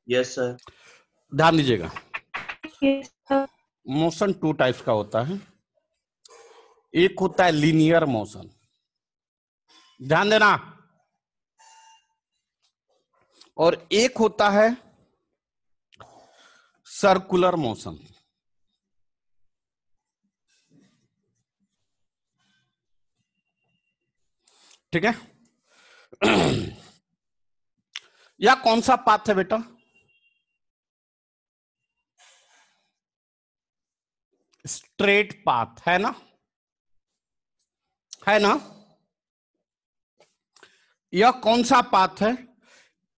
Yes sir. ध्यान दीजिएगा, Yes, sir. Motion two types का होता है। एक होता है लीनियर मोशन, ध्यान देना, और एक होता है सर्कुलर मोशन। ठीक है, यह कौन सा पाथ है बेटा? स्ट्रेट पाथ है ना, है ना? यह कौन सा पाथ है?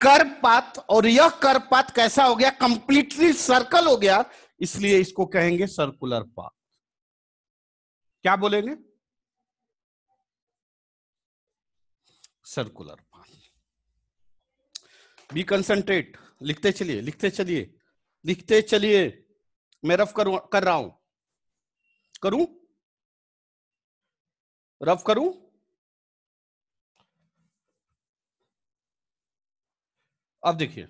Curve path. और यह कर्व पाथ कैसा हो गया? कंप्लीटली सर्कल हो गया, इसलिए इसको कहेंगे सर्कुलर पाथ। क्या बोलेंगे? Circular path. बी कंसंट्रेट, लिखते चलिए, लिखते चलिए, लिखते चलिए। मैं रफ कर रहा हूं, करूं? रफ करूं? अब देखिए,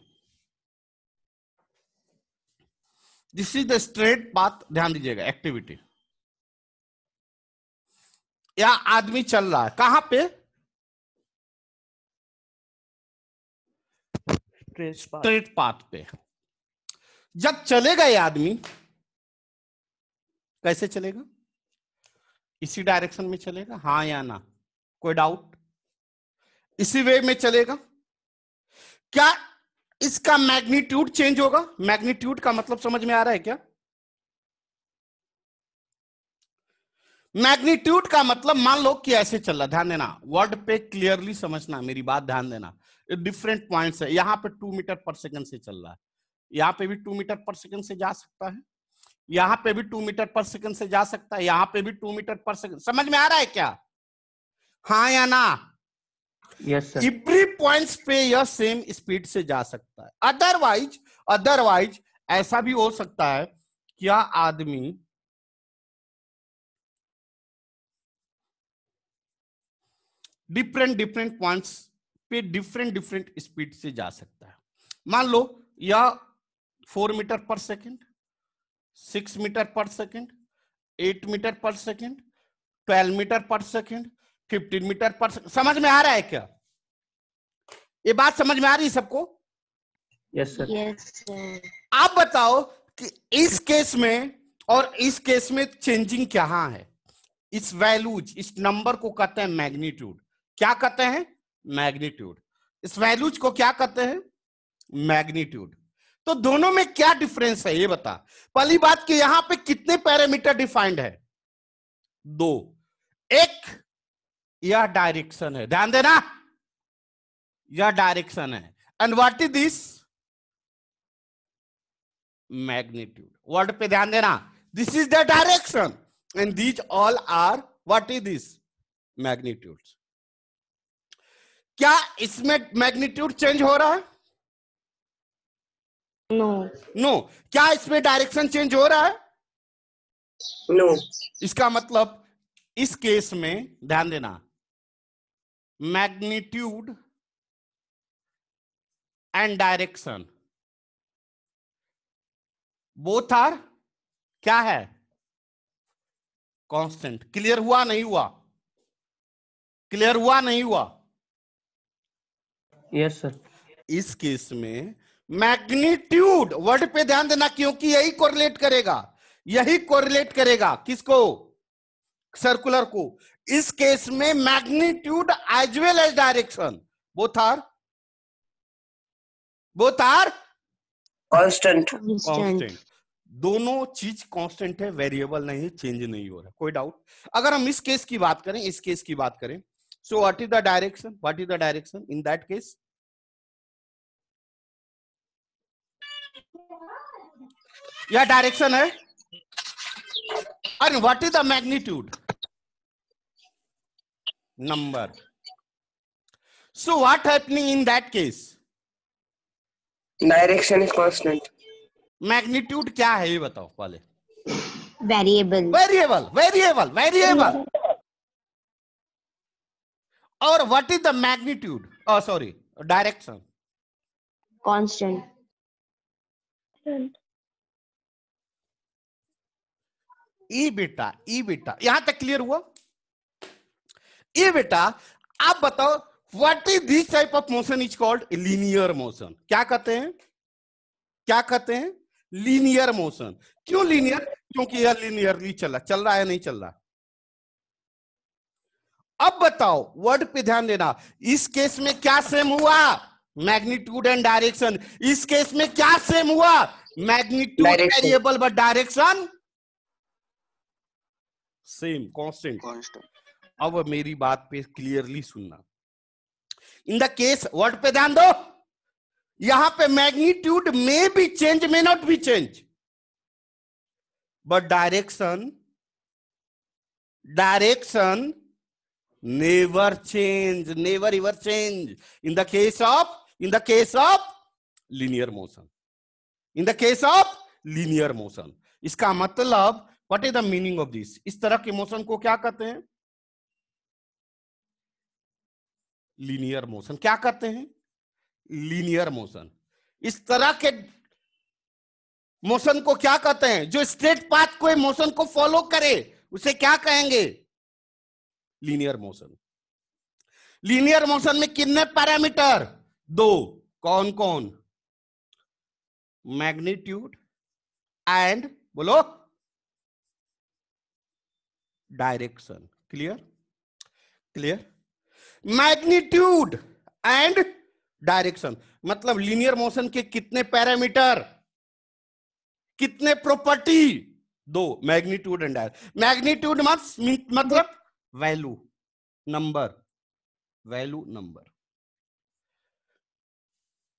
this is the straight path. ध्यान दीजिएगा, एक्टिविटी। या आदमी चल रहा है कहां पे? स्ट्रेट पाथ पे। जब चलेगा ये आदमी, कैसे चलेगा? इसी डायरेक्शन में चलेगा, हाँ या ना? कोई डाउट? इसी वे में चलेगा। क्या इसका मैग्नीट्यूड चेंज होगा? मैग्नीट्यूड का मतलब समझ में आ रहा है क्या? मैग्नीट्यूड का मतलब, मान लो कि ऐसे चल रहा, ध्यान देना, वर्ड पे क्लियरली समझना, मेरी बात ध्यान देना। डिफरेंट पॉइंट्स है। यहां पे 2 मीटर पर सेकंड से चल रहा है, यहां पे भी 2 मीटर पर सेकंड से जा सकता है, यहां पे भी 2 मीटर पर सेकंड से जा सकता है, यहां पे भी 2 मीटर पर सेकंड। समझ में आ रहा है क्या? हाँ या ना? Yes sir. एवरी पॉइंट्स पे यह सेम स्पीड से जा सकता है। अदरवाइज ऐसा भी हो सकता है कि यह आदमी डिफरेंट पॉइंट्स पे डिफरेंट स्पीड से जा सकता है। मान लो यह 4 मीटर पर सेकंड, 6 मीटर पर सेकंड, 8 मीटर पर सेकंड, 12 मीटर पर सेकंड, 15 मीटर पर सेकंड। समझ में आ रहा है क्या? ये बात समझ में आ रही है सबको? Yes sir. Yes, sir. आप बताओ कि इस केस में और इस केस में चेंजिंग क्या है? इस वैल्यूज, इस नंबर को कहते हैं मैग्नीट्यूड। क्या कहते हैं? मैग्नीट्यूड। इस वैल्यूज को क्या कहते हैं? मैग्नीट्यूड। तो दोनों में क्या डिफरेंस है ये बता। पहली बात कि यहां पे कितने पैरामीटर डिफाइंड है? 2। एक यह डायरेक्शन है, ध्यान देना, यह डायरेक्शन है। And what is this? Magnitude. Word पे ध्यान देना, this is the direction and these all are what is this? Magnitude. क्या इसमें मैग्नीट्यूड चेंज हो रहा है? No. नो। क्या इसमें डायरेक्शन चेंज हो रहा है? नो। इसका मतलब इस केस में ध्यान देना, magnitude and direction both are क्या है? कांस्टेंट। क्लियर हुआ नहीं हुआ? क्लियर हुआ नहीं हुआ? Yes sir. इस केस में मैग्नीट्यूड, वर्ड पे ध्यान देना, क्योंकि यही कोरिलेट करेगा, यही कोरिलेट करेगा किसको? सर्कुलर को। इस केस में magnitude as well as direction both are constant. Constant. दोनों चीज कांस्टेंट है, वेरिएबल नहीं है, चेंज नहीं हो रहा। कोई डाउट? अगर हम इस केस की बात करें, इस केस की बात करें, so what is the direction? What is the direction in that case? यह डायरेक्शन है। And what is the magnitude? Number. So what happening in that case? Direction is constant. Magnitude क्या है ये बताओ पहले। Variable. वेरिएबल। और what is the magnitude? Sorry, direction. Constant. ई बेटा यहां तक क्लियर हुआ? ई बेटा आप बताओ, what is this type of motion is called linear motion. क्या कहते हैं? क्या कहते हैं? Linear motion. क्यों लीनियर? क्योंकि यह लीनियरली चल रहा है, नहीं चल रहा। अब बताओ, वर्ड पे ध्यान देना। इस केस में क्या सेम हुआ? Magnitude and direction. इस केस में क्या सेम हुआ? Magnitude variable but direction same, constant. अब मेरी बात पे क्लियरली सुनना। इन द केस, वर्ड पे ध्यान दो, यहां पे मैग्नीट्यूड में भी change, may not be change, but direction never change, never ever change in the case of linear motion, in the case of linear motion। इसका मतलब what is the meaning of this? इस तरह के motion को क्या कहते हैं? Linear motion. क्या कहते हैं? Linear motion. इस तरह के मोशन को क्या कहते हैं? जो स्ट्रेट पाथ को मोशन को फॉलो करे उसे क्या कहेंगे? Linear motion. लीनियर मोशन में कितने पैरामीटर? 2। कौन कौन? मैग्नीट्यूड एंड बोलो direction. Clear? Magnitude and direction मतलब लीनियर मोशन के कितने पैरामीटर, कितने property? 2। Magnitude and direction. Magnitude मतलब वैल्यू, नंबर।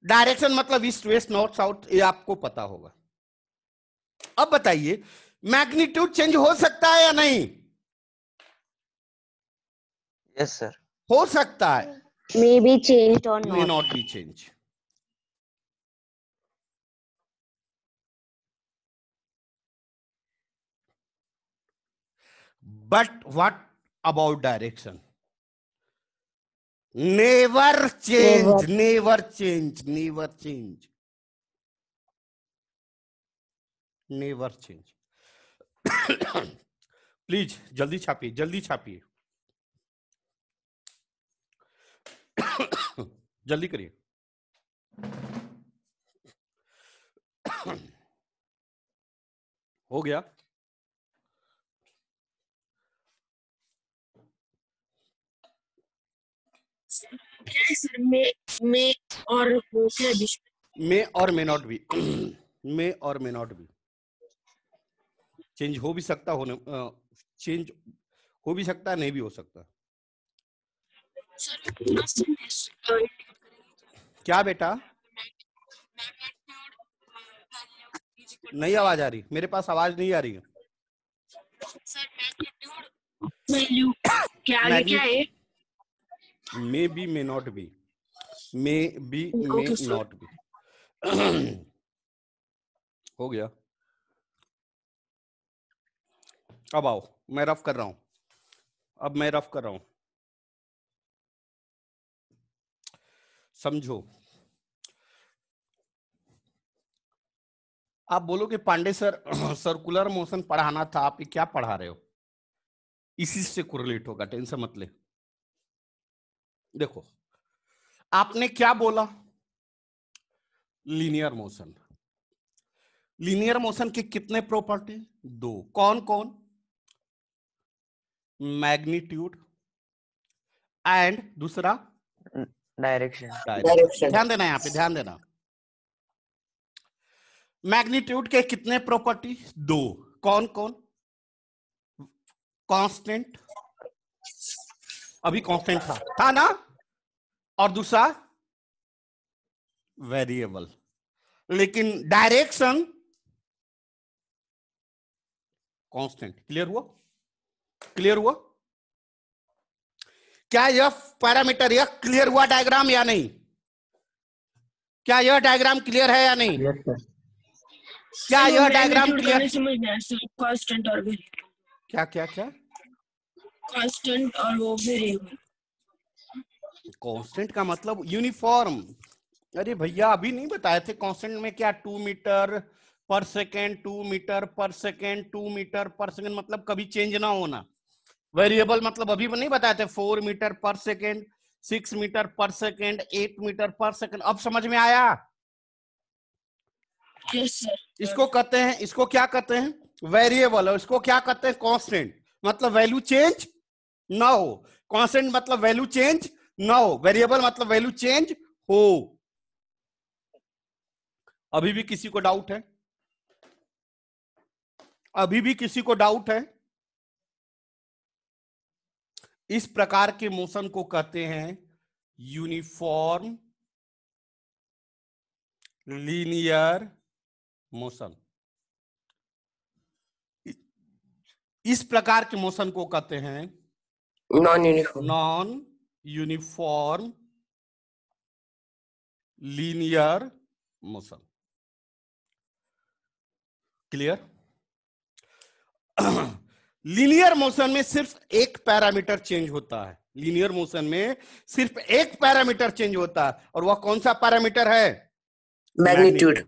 डायरेक्शन मतलब ईस्ट वेस्ट नॉर्थ साउथ, ये आपको पता होगा। अब बताइए, मैग्नीट्यूड चेंज हो सकता है या नहीं? Yes sir. हो सकता है। May be changed or May not. not be changed. But what about direction? Never change, never change, never change, never change. Please जल्दी छापिए, जल्दी छापिए, जल्दी करिए। हो गया? क्या है सर? मे और वो क्या है? मे और मे नॉट बी। मे और मे नॉट बी चेंज हो भी सकता, चेंज हो भी सकता है, नहीं भी हो सकता। सर क्या बेटा? नहीं आवाज आ रही, मेरे पास आवाज नहीं आ रही है। सर मैग्नीट्यूड वैल्यू क्या आगे क्या है? May be, may not be, may be, may not be. हो गया? अब आओ, मैं रफ कर रहा हूं। अब मैं रफ कर रहा हूं, समझो। आप बोलोगे पांडे सर सर्कुलर मोशन पढ़ाना था, आप क्या पढ़ा रहे हो? इसी से कोरिलेट होगा, टेंशन मत ले। देखो, आपने क्या बोला? Linear motion. लीनियर मोशन के कितने प्रॉपर्टी? 2। कौन कौन? मैग्नीट्यूड एंड दूसरा डायरेक्शन। ध्यान देना, यहां पे ध्यान देना। मैग्नीट्यूड के कितने प्रॉपर्टी? 2। कौन कौन? कांस्टेंट, अभी कांस्टेंट था ना, और दूसरा वेरिएबल। लेकिन डायरेक्शन कांस्टेंट। क्लियर हुआ? क्लियर हुआ? क्या यह पैरामीटर, यह क्लियर हुआ डायग्राम या नहीं? क्या यह डायग्राम क्लियर है या नहीं? Yes sir. क्या यह डायग्राम क्लियर? समझ में आया सर। कांस्टेंट और वेरिएबल। क्या क्या क्या? कांस्टेंट और वो वेरिएबल। कांस्टेंट का मतलब यूनिफॉर्म, अरे भैया अभी नहीं बताए थे कांस्टेंट में क्या 2 मीटर पर सेकेंड, 2 मीटर पर सेकेंड, 2 मीटर पर सेकेंड, मतलब कभी चेंज ना होना। वेरिएबल मतलब अभी नहीं बताए थे 4 मीटर पर सेकेंड, 6 मीटर पर सेकेंड, 8 मीटर पर सेकेंड। अब समझ में आया? Yes sir. इसको कहते हैं, इसको क्या कहते हैं? वेरिएबल। और इसको क्या कहते हैं? कांस्टेंट। मतलब वैल्यू चेंज ना हो। कांस्टेंट मतलब वैल्यू चेंज ना हो, वेरिएबल मतलब वैल्यू चेंज हो। अभी भी किसी को डाउट है? अभी भी किसी को डाउट है? इस प्रकार के मोशन को कहते हैं यूनिफॉर्म लीनियर मोशन। इस प्रकार के मोशन को कहते हैं non uniform. Non uniform linear motion. Clear? Linear motion में सिर्फ एक पैरामीटर चेंज होता है। लीनियर मोशन में सिर्फ एक पैरामीटर चेंज होता है, और वह कौन सा पैरामीटर है? मैग्नीट्यूड।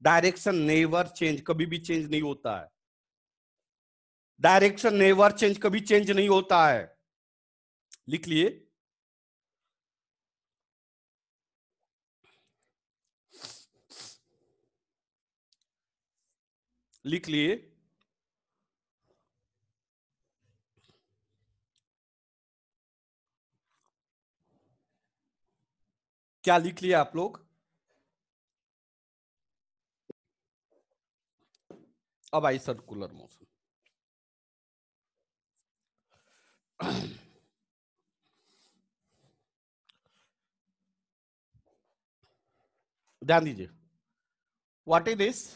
डायरेक्शन नेवर चेंज, कभी भी चेंज नहीं होता है। डायरेक्शन नेवर चेंज, कभी चेंज नहीं होता है। लिख लिए। लिख लिए। क्या लिख लिया आप लोग? अब आई सर्कुलर मोशन। ध्यान दीजिए। What is this?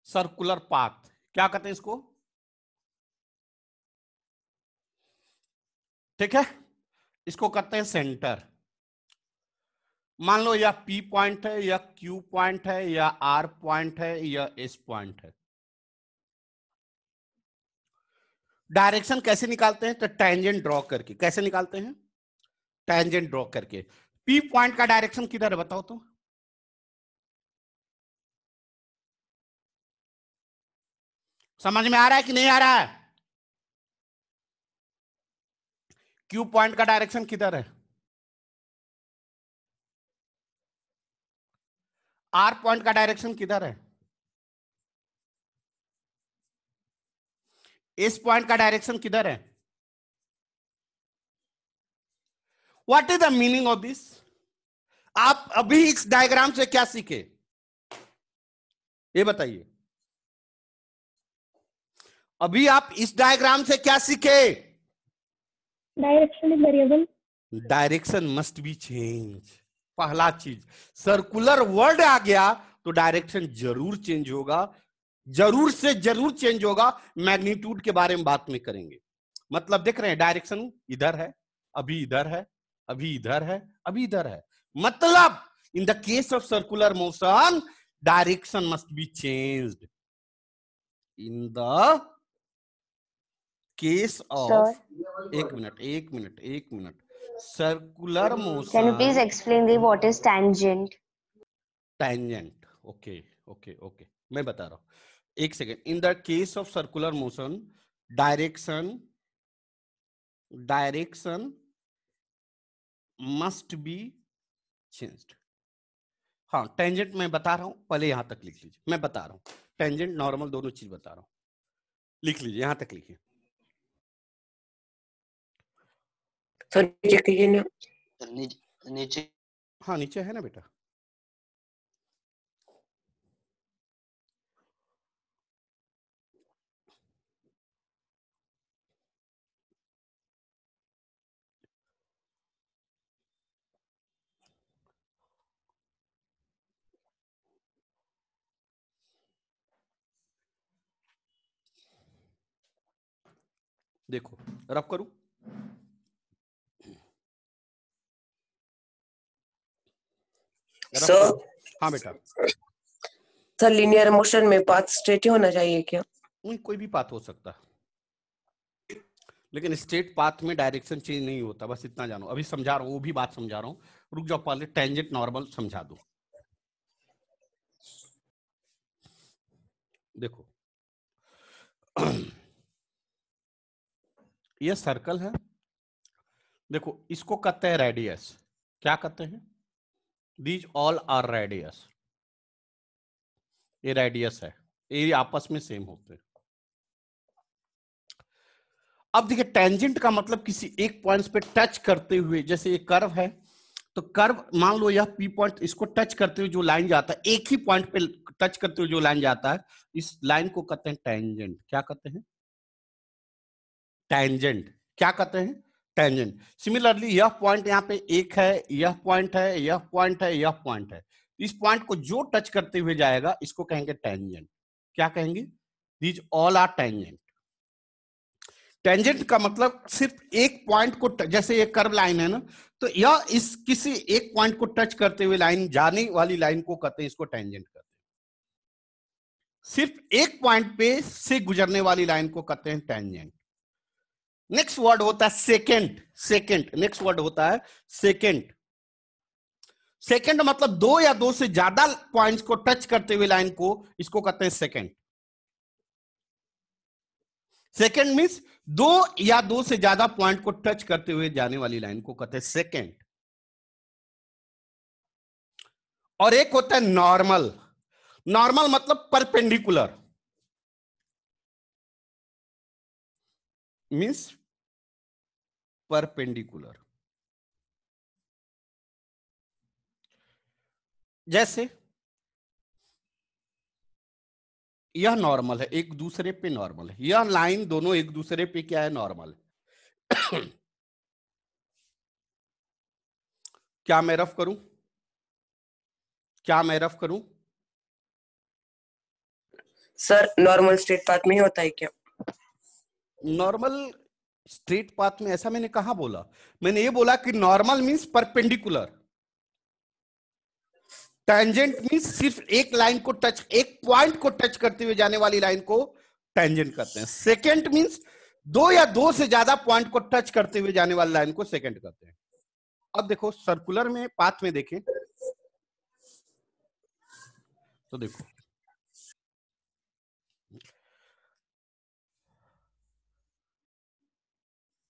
Circular path. क्या कहते हैं इसको? ठीक है, इसको कहते हैं सेंटर। मान लो या P पॉइंट है, या Q पॉइंट है, या R पॉइंट है, या S पॉइंट है। डायरेक्शन कैसे निकालते हैं? तो टेंजेंट ड्रॉ करके। कैसे निकालते हैं? टेंजेंट ड्रॉ करके। P पॉइंट का डायरेक्शन किधर है बताओ तो? समझ में आ रहा है कि नहीं आ रहा है? Q पॉइंट का डायरेक्शन किधर है? R पॉइंट का डायरेक्शन किधर है? S पॉइंट का डायरेक्शन किधर है? What is the meaning of this? आप अभी इस डायग्राम से क्या सीखे, ये बताइए। अभी आप इस डायग्राम से क्या सीखे? Direction is variable. Direction must B change. पहला चीज, सर्कुलर वर्ड आ गया तो डायरेक्शन जरूर चेंज होगा, जरूर से जरूर चेंज होगा। मैग्नीट्यूड के बारे में बात में करेंगे। मतलब देख रहे हैं, डायरेक्शन इधर है, अभी इधर है, अभी इधर है, अभी इधर है। मतलब in the case of circular motion direction must be changed. In the case of, एक minute, circular motion. Can you please explain the what is tangent? Tangent. Okay, मैं बता रहा हूं, एक second. In the case of circular motion direction must be changed. हाँ, tangent मैं बता रहा हूं, पहले यहां तक लिख लीजिए। मैं बता रहा हूं, टेंजेंट नॉर्मल दोनों चीज बता रहा हूं। लिख लीजिए, यहां तक लिखिए। सर नीचे कीजिए ना। नीचे। हाँ, नीचे है ना बेटा। देखो, रफ करूं? सर हाँ बेटा। सर लीनियर मोशन में पाथ स्ट्रेट ही होना चाहिए क्या? कोई भी पाथ हो सकता है, लेकिन स्ट्रेट पाथ में डायरेक्शन चेंज नहीं होता, बस इतना जानो। अभी समझा रहा हूँ, वो भी बात समझा रहा हूँ। रुक जाओ, पहले टेंजेंट नॉर्मल समझा दो। देखो ये सर्कल है, देखो इसको कहते हैं रेडियस। क्या कहते हैं? These all are radius. ये रेडियस है, ये आपस में सेम होते हैं। अब देखिए टेंजेंट का मतलब किसी एक पॉइंट पे टच करते हुए, जैसे ये कर्व है तो कर्व मान लो यह पी पॉइंट, इसको टच करते हुए जो लाइन जाता है, एक ही पॉइंट पे टच करते हुए जो लाइन जाता है, इस लाइन को कहते हैं टेंजेंट। क्या कहते हैं? टेंजेंट। क्या कहते हैं? टेंजेंट। सिमिलरली यह पॉइंट यहाँ पे एक है, यह पॉइंट है, यह पॉइंट है, यह पॉइंट है, इस पॉइंट को जो टच करते हुए जाएगा इसको कहेंगे टेंजेंट। क्या कहेंगे? These all are tangent. Tangent का मतलब सिर्फ एक पॉइंट को, जैसे ये कर्व लाइन है ना, तो यह इस किसी एक पॉइंट को टच करते हुए लाइन, जाने वाली लाइन को कहते हैं, इसको टेंजेंट कहते हैं। सिर्फ एक पॉइंट पे से गुजरने वाली लाइन को कहते हैं टेंजेंट। नेक्स्ट वर्ड होता है सेकेंड। सेकेंड नेक्स्ट वर्ड होता है सेकेंड। सेकेंड मतलब दो या दो से ज्यादा पॉइंट्स को टच करते हुए लाइन को, इसको कहते हैं सेकेंड। सेकेंड मीन्स दो या दो से ज्यादा पॉइंट को टच करते हुए जाने वाली लाइन को कहते हैं सेकेंड। और एक होता है नॉर्मल। नॉर्मल मतलब परपेंडिकुलर, मीन्स परपेंडिकुलर। जैसे यह नॉर्मल है, एक दूसरे पे नॉर्मल है, यह लाइन दोनों एक दूसरे पे क्या है? नॉर्मल है। क्या मैं रफ करूं? क्या मैं रफ करूं? सर नॉर्मल स्ट्रेट पाथ में ही होता है क्या? नॉर्मल स्ट्रेट पाथ में ऐसा मैंने कहा बोला? मैंने ये बोला कि normal means perpendicular, tangent means सिर्फ एक लाइन को टच, एक पॉइंट को टच करते हुए जाने वाली लाइन को टेंजेंट कहते हैं। सेकेंड मींस दो या दो से ज्यादा पॉइंट को टच करते हुए जाने वाली लाइन को सेकेंड कहते हैं। अब देखो सर्कुलर में पाथ में देखें तो देखो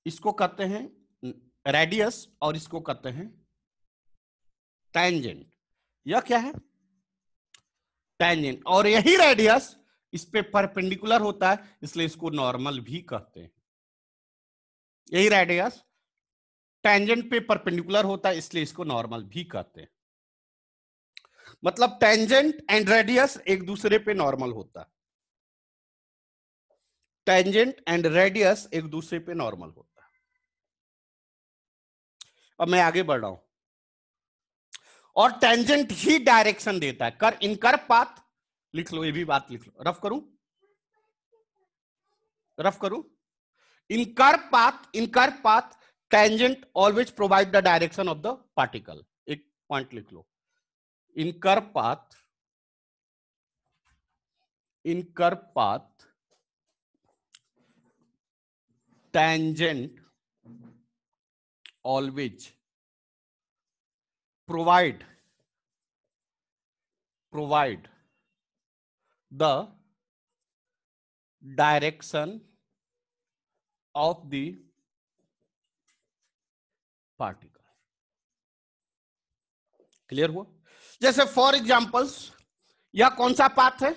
इसको कहते हैं रेडियस और इसको कहते हैं टेंजेंट। यह क्या है? टेंजेंट। और यही रेडियस इस पे परपेंडिकुलर होता है, इसलिए इसको नॉर्मल भी कहते हैं। यही रेडियस टेंजेंट पे परपेंडिकुलर होता है, इसलिए इसको नॉर्मल भी कहते हैं। मतलब टेंजेंट एंड रेडियस एक दूसरे पे नॉर्मल होता है। टेंजेंट एंड रेडियस एक दूसरे पे नॉर्मल होता है। अब मैं आगे बढ़ रहा हूं। और टेंजेंट ही डायरेक्शन देता है। कर इन कर्व पाथ लिख लो, ये भी बात लिख लो। रफ करूं? रफ करूं? In curve path tangent always provide the direction of the particle. एक पॉइंट लिख लो। In curve path tangent always provide the direction of the particle। Clear हुआ? जैसे फॉर एग्जाम्पल्स यह कौन सा पाथ है?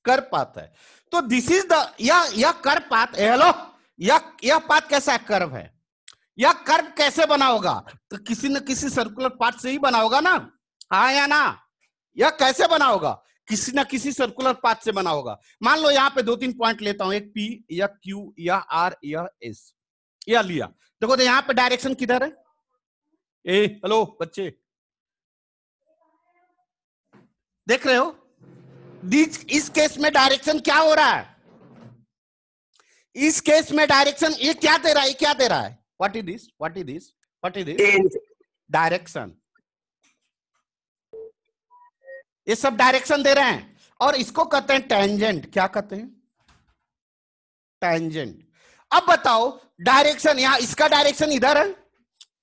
कर्व पाथ है। तो दिस इज द यह कर्व पाथ। हेलो, यह पाथ कैसा है? कर्व है। यह कर्व कैसे बना होगा? तो किसी न किसी सर्कुलर पाथ से ही बना होगा ना, हाँ या ना? यह कैसे बना होगा? किसी न किसी सर्कुलर पाथ से बना होगा। मान लो यहाँ पे दो तीन पॉइंट लेता हूं, एक पी या क्यू या आर या एस, या लिया। देखो तो यहाँ पे डायरेक्शन किधर है? ए हेलो बच्चे, देख रहे हो? इस केस में डायरेक्शन क्या हो रहा है? इस केस में डायरेक्शन ये क्या दे रहा है? ये क्या दे रहा है? What is this? What is this? What is this? Direction. ये सब डायरेक्शन दे रहे हैं और इसको कहते हैं टेंजेंट। क्या कहते हैं? टेंजेंट। अब बताओ डायरेक्शन, यहां इसका डायरेक्शन इधर है,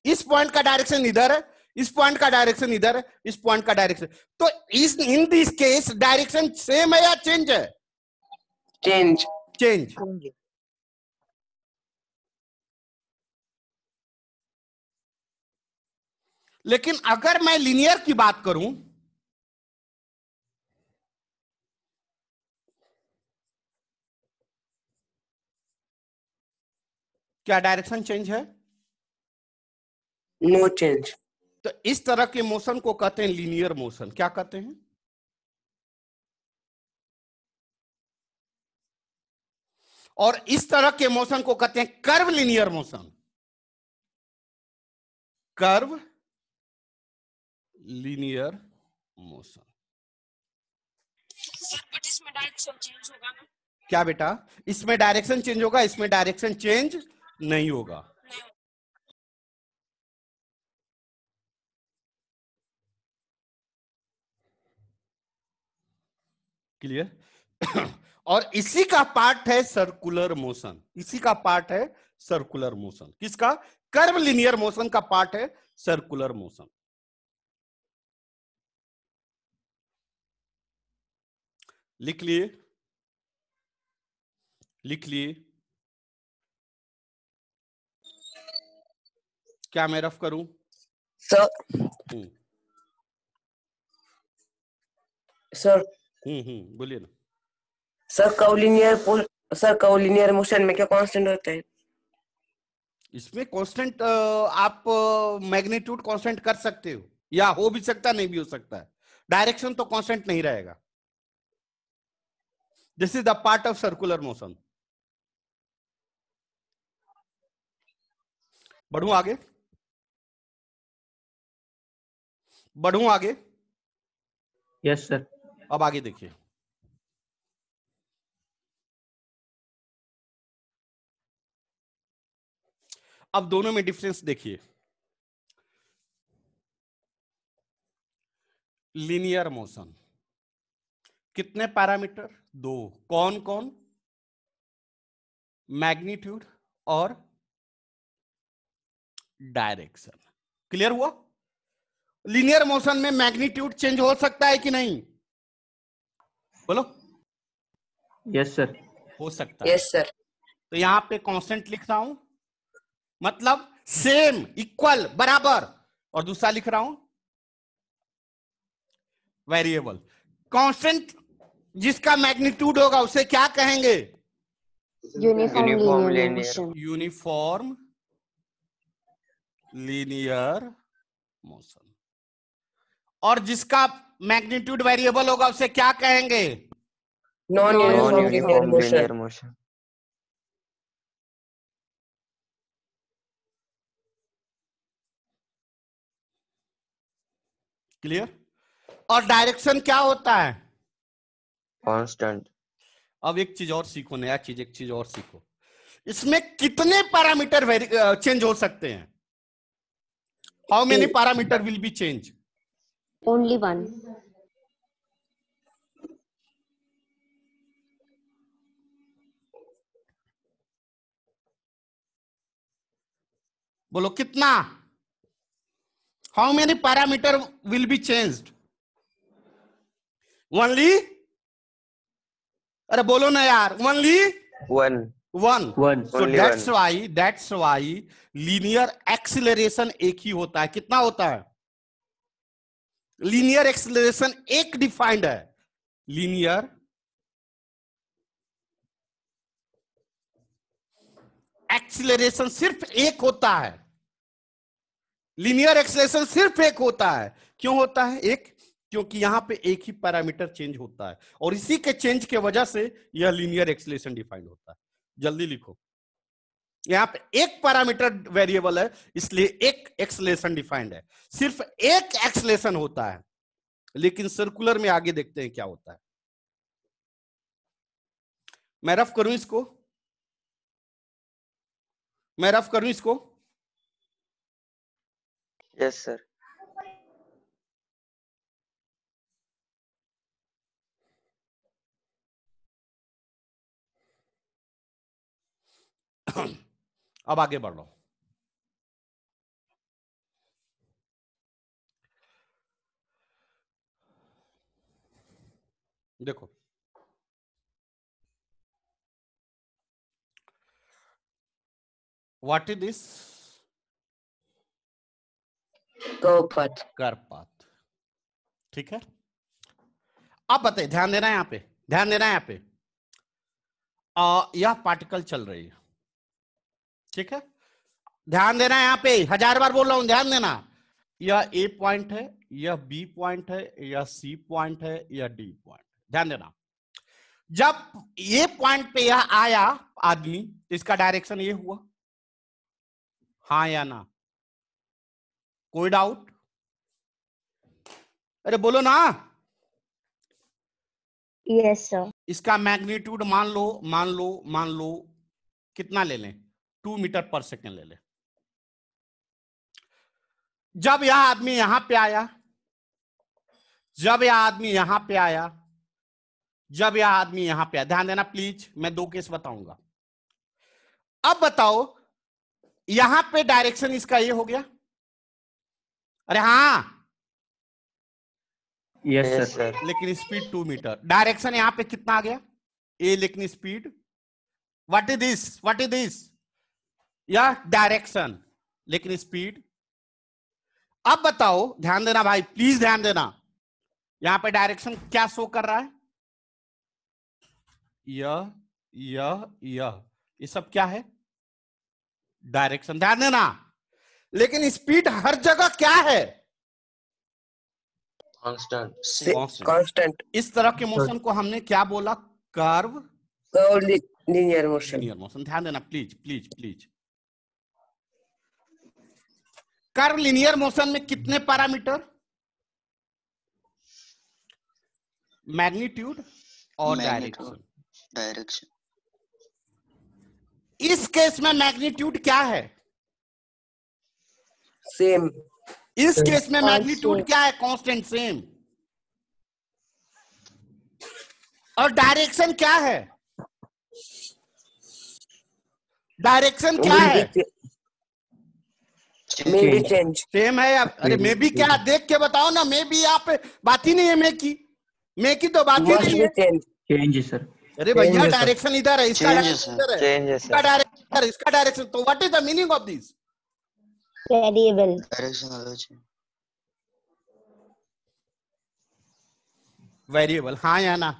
इस पॉइंट का डायरेक्शन इधर है, इस पॉइंट का डायरेक्शन इधर है, इस पॉइंट का डायरेक्शन, तो इस in this case direction same है या चेंज है? चेंज। चेंज। लेकिन अगर मैं लीनियर की बात करूं, क्या डायरेक्शन चेंज है? No change. तो इस तरह के मोशन को कहते हैं लीनियर मोशन। क्या कहते हैं? और इस तरह के मोशन को कहते हैं curve linear motion. Curve linear motion. Sir but इसमें डायरेक्शन चेंज होगा ना? क्या बेटा? इसमें डायरेक्शन चेंज होगा, इसमें डायरेक्शन चेंज नहीं होगा। क्लियर? और इसी का पार्ट है सर्कुलर मोशन। इसी का पार्ट है सर्कुलर मोशन। किसका? कर्व लीनियर मोशन का पार्ट है सर्कुलर मोशन। लिख लिए? लिख लिए? क्या मैं रफ करूं? सर सर बोलिए ना। सर कर्वलिनियर मोशन में क्या कांस्टेंट होता है? इसमें कांस्टेंट आप मैग्नीट्यूड कांस्टेंट कर सकते हो, या हो भी सकता नहीं भी हो सकता है। डायरेक्शन तो कांस्टेंट नहीं रहेगा। This is the part of circular motion. बढ़ूं आगे? बढ़ूं आगे? Yes sir. अब आगे देखिए। अब दोनों में डिफरेंस देखिए। लीनियर मोशन कितने पैरामीटर? दो। कौन कौन? मैग्नीट्यूड और डायरेक्शन। क्लियर हुआ? लीनियर मोशन में मैग्नीट्यूड चेंज हो सकता है कि नहीं? बोलो। Yes sir. हो सकता है। Yes sir. तो यहां पे कांस्टेंट लिख रहा हूं, मतलब सेम, इक्वल, बराबर। और दूसरा लिख रहा हूं वेरिएबल। कांस्टेंट जिसका मैग्नीट्यूड होगा उसे क्या कहेंगे? Uniform linear motion. Uniform linear motion. और जिसका मैग्नीट्यूड वेरिएबल होगा उसे क्या कहेंगे? Non Non uniform uniform linear linear motion. linear motion. Clear? और डायरेक्शन क्या होता है? Constant. अब एक चीज और सीखो, नया चीज, एक चीज और सीखो। इसमें कितने पैरामीटर चेंज हो सकते हैं? How many parameter will be change? Only one. बोलो कितना? How many parameter will be changed? Only? अरे बोलो ना यार, only One. One. One. So Only that's why linear acceleration एक ही होता है। कितना होता है? लीनियर एक्सिलरेशन एक डिफाइंड है। लीनियर एक्सिलरेशन सिर्फ एक होता है। लीनियर एक्सिलरेशन सिर्फ एक होता है। क्यों होता है एक? क्योंकि यहां पे एक ही पैरामीटर चेंज होता है, और इसी के चेंज के वजह से यह लीनियर एक्सिलरेशन डिफाइंड होता है। जल्दी लिखो। यहां पे एक पैरामीटर वेरिएबल है, इसलिए एक एक्सेलेरेशन डिफाइंड है। सिर्फ एक एक्सेलेरेशन होता है। लेकिन सर्कुलर में आगे देखते हैं क्या होता है। मैं रफ करूं इसको? मैं रफ करूं इसको? Yes, sir. अब आगे बढ़ लो। देखो what is this? curve path. Curve path. ठीक है, अब बताइए, ध्यान देना है यहां पे, ध्यान देना है यहां पे। यह पार्टिकल चल रही है, ठीक है, ध्यान देना है यहां पे, 1000 बार बोल रहा हूं, ध्यान देना। यह ए पॉइंट है, यह बी पॉइंट है, यह सी पॉइंट है, यह डी पॉइंट। ध्यान देना, जब ये पॉइंट पे यह आया आदमी, तो इसका डायरेक्शन ये हुआ, हाँ या ना? कोई डाउट? अरे बोलो ना। Yes, sir. इसका मैग्नीट्यूड मान लो कितना ले लें? 2 मीटर पर सेकेंड ले लें। जब यह आदमी यहां पे आया, जब यह आदमी यहां पे आया, जब यह आदमी यहां पे आया, ध्यान देना प्लीज, मैं 2 केस बताऊंगा। अब बताओ, यहां पे डायरेक्शन इसका ये हो गया? अरे हाँ, Yes, Yes, sir. sir. लेकिन स्पीड 2 मीटर। डायरेक्शन यहां पे कितना आ गया? ए, लेकिन speed what is this? What is this? यह डायरेक्शन, लेकिन स्पीड। अब बताओ, ध्यान देना भाई, प्लीज ध्यान देना, यहां पे डायरेक्शन क्या शो कर रहा है? ये सब क्या है? डायरेक्शन। ध्यान देना, लेकिन स्पीड हर जगह क्या है? Constant. Constant. इस तरह के मोशन को हमने क्या बोला? Curve Linear motion. Linear motion. ध्यान देना please please please. Curve linear motion में कितने पैरामीटर? मैग्नीट्यूड और डायरेक्शन। डायरेक्शन। इस केस में मैग्नीट्यूड क्या है? Same. इस केस में मैग्नीट्यूड Constant. क्या है? Constant, same. और डायरेक्शन क्या है? डायरेक्शन क्या है? Maybe change. सेम है। अरे मे भी क्या, देख के बताओ ना। मे भी यहाँ पे बात ही नहीं है, मे की तो बात ही Must नहीं be है। change. Change, sir. अरे भैया, Change है, sir. डायरेक्शन इधर है, इसका Change है, डायरेक्शन sir. इधर है, Change है, इसका sir. डायरेक्शन इधर है, इसका डायरेक्शन। तो what is the meaning of this? Variable. Direction अलग है। वेरिएबल, हाँ या ना?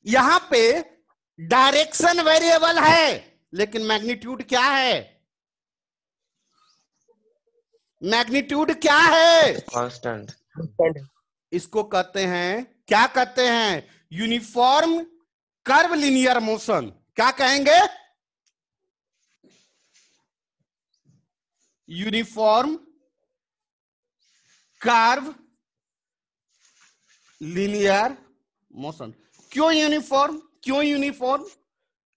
यहां पे डायरेक्शन वेरिएबल है, लेकिन मैग्नीट्यूड क्या है? मैग्नीट्यूड क्या है? Constant. इसको कहते हैं, क्या कहते हैं? Uniform curve linear motion. क्या कहेंगे? Uniform curve linear motion. क्यों यूनिफॉर्म? क्यों यूनिफॉर्म?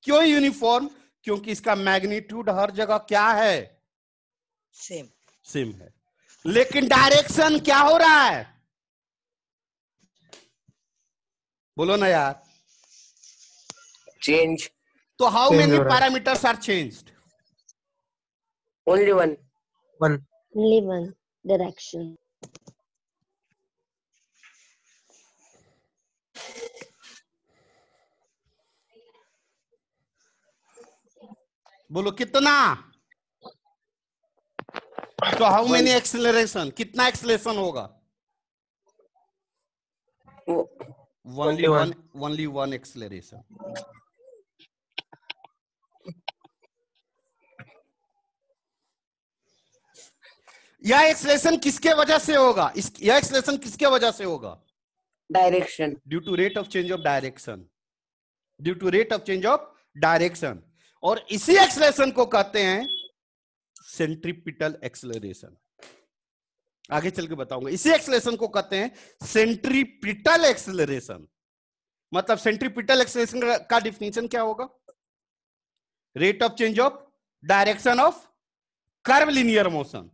क्यों यूनिफॉर्म? क्योंकि इसका मैग्नीट्यूड हर जगह क्या है? सेम है। लेकिन डायरेक्शन क्या हो रहा है? बोलो ना यार। Change. तो हाउ Change मेनी हो रहा है। Parameters are changed? Only one. Only one direction. बोलो कितना? तो हाउ मेनी एक्सेलरेशन? कितना एक्सेलरेशन होगा? Only one acceleration. यह एक्सेलरेशन किसके वजह से होगा? यह एक्सेलरेशन किसके वजह से होगा? Direction. Due to rate of change of direction. Due to rate of change of direction. और इसी एक्सेलरेशन को कहते हैं सेंट्रीपिटल एक्सेलरेशन। आगे चल के बताऊंगा। इसी एक्सेलरेशन को कहते हैं सेंट्रीपिटल एक्सेलरेशन। मतलब सेंट्रीपिटल एक्सेलरेशन का डिफिनीशन क्या होगा? Rate of change of direction of curvilinear motion.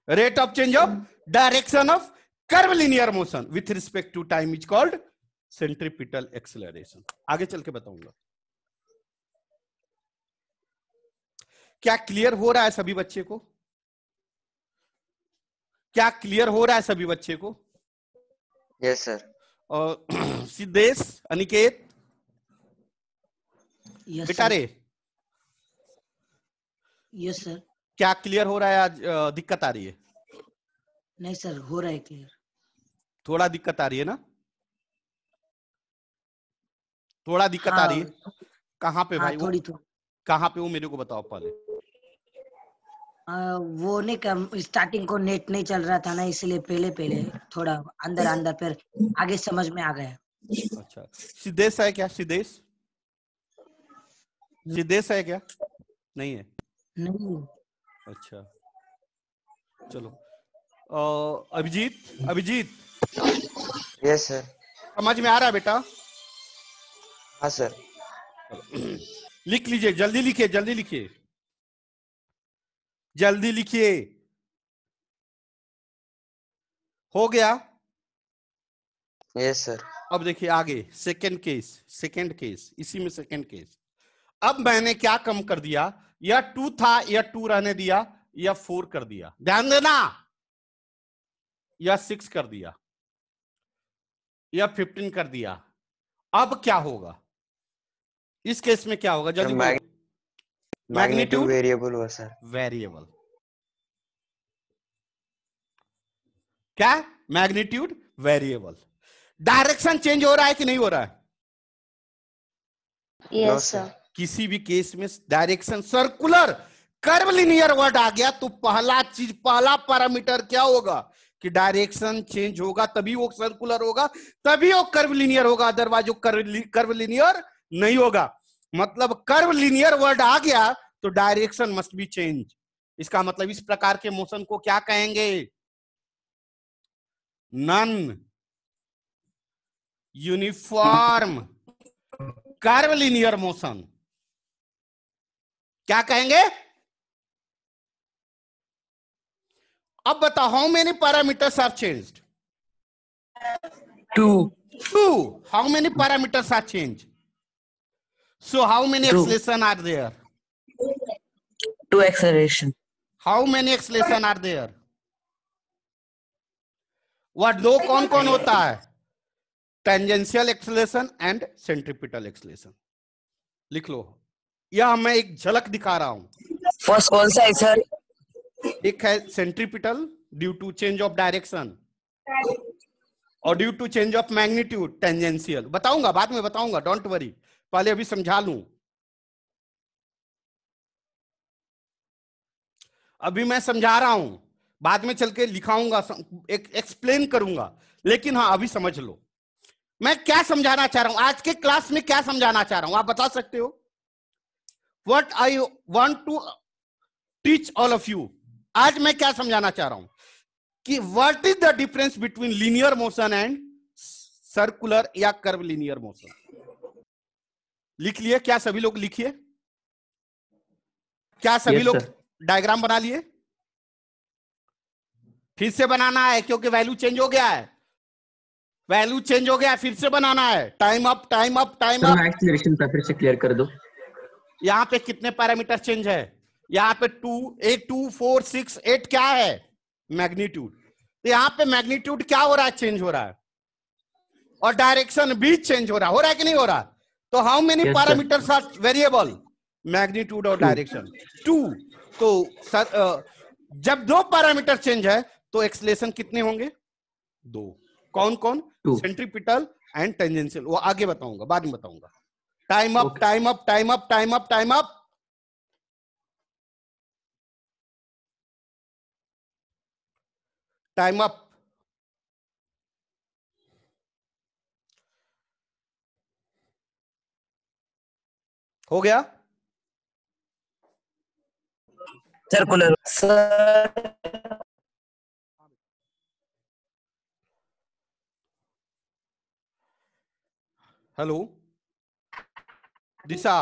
Rate of change of direction of curvilinear motion with respect to time is called centripetal acceleration. आगे चल के बताऊंगा। क्या clear हो रहा है सभी बच्चे को? क्या क्लियर हो रहा है सभी बच्चे को? Yes, sir. Siddhesh, Aniket, yes बेटा रे, यस सर। क्या क्लियर हो रहा है आज? दिक्कत आ रही है? नहीं सर, हो रहा है क्लियर। थोड़ा दिक्कत आ रही है ना? थोड़ा दिक्कत आ रही है? कहाँ पे हाँ, भाई? वो थोड़ी तो कहाँ पे? वो मेरे को बताओ पहले। वो नहीं कम, स्टार्टिंग को नेट नहीं चल रहा था ना, इसलिए पहले पहले थोड़ा अंदर अंदर, फिर आगे समझ में आ गया। अच्छा, सिद्धेश है क्या? सिद्धेश, सिद्धेश है क्या? नहीं है? नहीं। अच्छा, चलो। Abhijit, Abhijit yes sir. समझ में आ रहा है बेटा? हाँ सर। लिख लीजिए, जल्दी लिखिए, जल्दी लिखिए, जल्दी लिखिए। हो गया? Yes sir. अब देखिए आगे, सेकंड केस, सेकंड केस, इसी में सेकंड केस। अब मैंने क्या कम कर दिया? या 2 था, या 2 रहने दिया, या 4 कर दिया, ध्यान देना, या 6 कर दिया, या 15 कर दिया। अब क्या होगा इस केस में? क्या होगा जल्दी बोलो? मैग्नीट्यूड वेरिएबल हुआ सर। वेरिएबल क्या? Magnitude variable. डायरेक्शन चेंज हो रहा है कि नहीं हो रहा है? No Yes, sir. सर। किसी भी केस में डायरेक्शन सर्कुलर कर्वलिनियर वर्ड आ गया तो पहला चीज, पहला पैरामीटर क्या होगा कि डायरेक्शन चेंज होगा, तभी वो सर्कुलर होगा, तभी वो कर्वलिनियर होगा, अदरवाइज वो कर्वलिनियर नहीं होगा। मतलब कर्वलिनियर वर्ड आ गया तो डायरेक्शन मस्ट बी चेंज। इसका मतलब इस प्रकार के मोशन को क्या कहेंगे? Non uniform curvilinear motion. क्या कहेंगे? अब बताओ, how many parameters are changed? 2. 2. How many parameters are changed? So how many 2. acceleration are there? 2 acceleration. How many acceleration are there? What दो कौन कौन होता है? Tangential acceleration and centripetal acceleration. लिख लो, यह मैं एक झलक दिखा रहा हूं। फर्स्ट कौन सा है सर? एक है centripetal due to change of direction, और due to change of magnitude tangential. बताऊंगा, बाद में बताऊंगा, डोंट वरी, पहले अभी समझा लूं। अभी मैं समझा रहा हूं, बाद में चल के लिखाऊंगा, एक एक्सप्लेन करूंगा, लेकिन हाँ अभी समझ लो मैं क्या समझाना चाह रहा हूं। आज के क्लास में क्या समझाना चाह रहा हूं आप बता सकते हो? What I want to teach all of you. आज मैं क्या समझाना चाह रहा हूं कि what is the difference between linear motion and circular या कर्व लीनियर मोशन। लिख लिए क्या सभी लोग? लिखिए, क्या सभी Yes, लोग sir. डायग्राम बना लिए? फिर से बनाना है क्योंकि वैल्यू चेंज हो गया है, वैल्यू चेंज हो गया है, फिर से बनाना है। Time up, time up, time sir up. मैं एक्सीलरेशन का फिर से क्लियर कर दो। यहाँ पे कितने पैरामीटर चेंज है? यहाँ पे 2, 8, 2, 4, 6, 8 क्या है? मैग्नीट्यूड। तो यहाँ पे मैग्नीट्यूड क्या हो रहा है? चेंज हो रहा है, और डायरेक्शन भी चेंज हो रहा है कि नहीं हो रहा? तो how many Yes, sir. Parameters are variable? Magnitude और 2. डायरेक्शन 2। तो जब 2 पैरामीटर चेंज है तो एक्सेलरेशन कितने होंगे? 2। कौन कौन? 2. Centripetal and tangential. वो आगे बताऊंगा, बाद में बताऊंगा। Time up, Okay. Time up, time up, time up, time up. Time up. हो गया? Circular sir. हेलो दिशा,